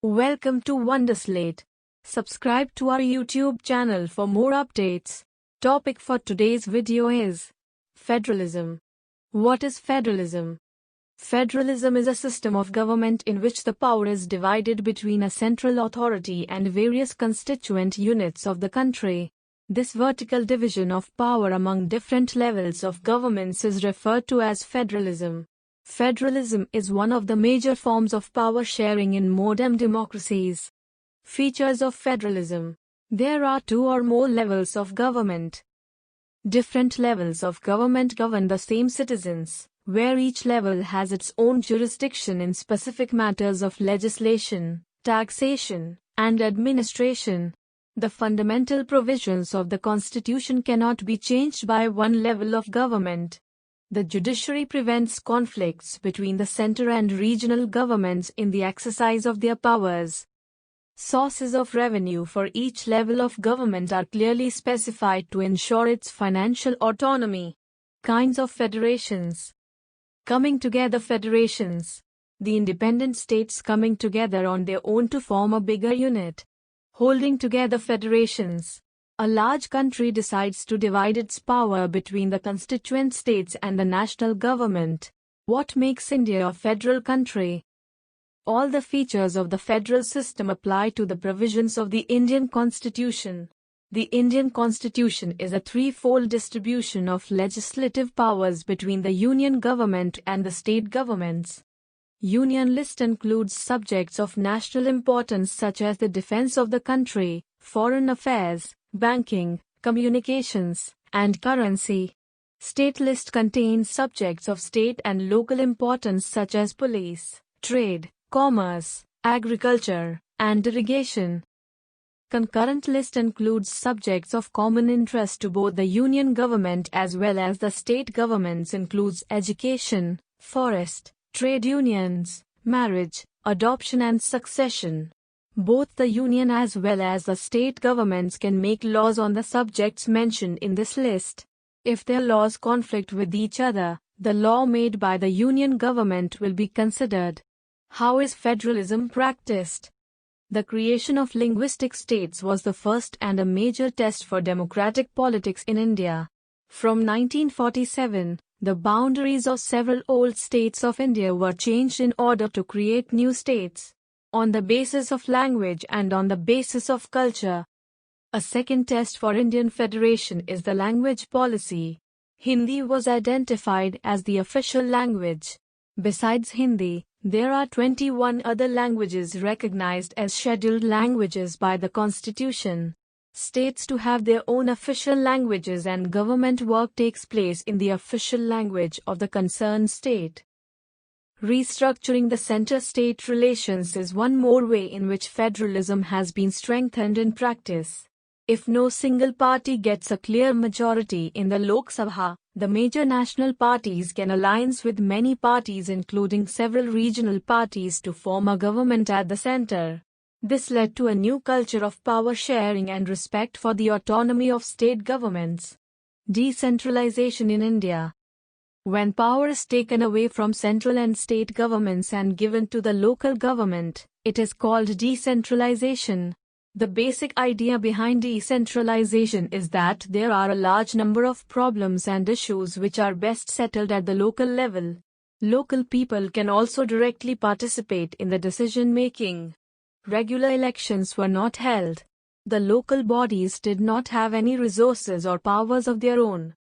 Welcome to Wonderslate. Subscribe to our YouTube channel for more updates. Topic for today's video is Federalism. What is federalism? Federalism is a system of government in which the power is divided between a central authority and various constituent units of the country. This vertical division of power among different levels of governments is referred to as federalism. Federalism is one of the major forms of power sharing in modern democracies. Features of federalism. There are two or more levels of government. Different levels of government govern the same citizens, where each level has its own jurisdiction in specific matters of legislation, taxation, and administration. The fundamental provisions of the Constitution cannot be changed by one level of government. The judiciary prevents conflicts between the center and regional governments in the exercise of their powers. Sources of revenue for each level of government are clearly specified to ensure its financial autonomy. Kinds of federations. Coming together federations. The independent states coming together on their own to form a bigger unit. Holding together federations. A large country decides to divide its power between the constituent states and the national government. What makes India a federal country? All the features of the federal system apply to the provisions of the Indian Constitution. The Indian Constitution is a threefold distribution of legislative powers between the union government and the state governments. Union list includes subjects of national importance such as the defense of the country, foreign affairs, banking, communications, and currency. State list contains subjects of state and local importance such as police, trade, commerce, agriculture, and irrigation. Concurrent list includes subjects of common interest to both the union government as well as the state governments, includes education, forest, trade unions, marriage, adoption and succession. Both the union as well as the state governments can make laws on the subjects mentioned in this list. If their laws conflict with each other, the law made by the union government will be considered. How is federalism practiced? The creation of linguistic states was the first and a major test for democratic politics in India. From 1947, the boundaries of several old states of India were changed in order to create new states, on the basis of language and on the basis of culture. A second test for Indian Federation is the language policy. Hindi was identified as the official language. Besides Hindi, there are 21 other languages recognized as scheduled languages by the Constitution. States to have their own official languages and government work takes place in the official language of the concerned state. Restructuring the center-state relations is one more way in which federalism has been strengthened in practice. If no single party gets a clear majority in the Lok Sabha, the major national parties can alliance with many parties including several regional parties to form a government at the center. This led to a new culture of power sharing and respect for the autonomy of state governments. Decentralization in India. When power is taken away from central and state governments and given to the local government, it is called decentralization. The basic idea behind decentralization is that there are a large number of problems and issues which are best settled at the local level. Local people can also directly participate in the decision making. Regular elections were not held. The local bodies did not have any resources or powers of their own.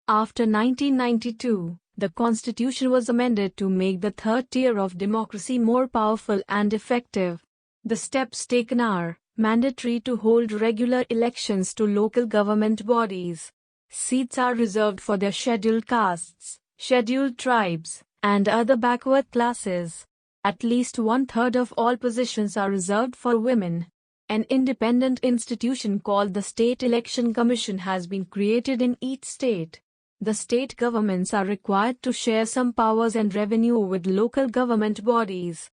After 1992, the Constitution was amended to make the third tier of democracy more powerful and effective. The steps taken are mandatory to hold regular elections to local government bodies. Seats are reserved for their scheduled castes, scheduled tribes, and other backward classes. At least one-third of all positions are reserved for women. An independent institution called the State Election Commission has been created in each state. The state governments are required to share some powers and revenue with local government bodies.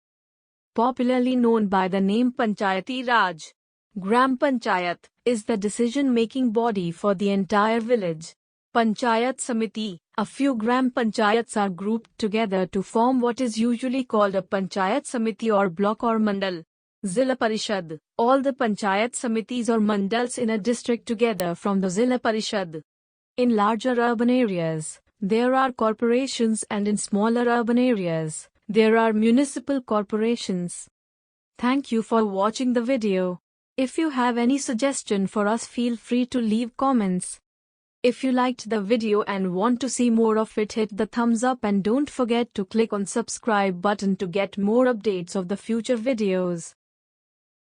Popularly known by the name Panchayati Raj, Gram Panchayat is the decision-making body for the entire village. Panchayat Samiti. A few gram panchayats are grouped together to form what is usually called a Panchayat Samiti or block or mandal. Zilla Parishad. All the Panchayat Samitis or mandals in a district together from the Zilla Parishad. In larger urban areas, there are corporations, and in smaller urban areas, there are municipal corporations. Thank you for watching the video. If you have any suggestion for us, feel free to leave comments. If you liked the video and want to see more of it, hit the thumbs up and don't forget to click on subscribe button to get more updates of the future videos.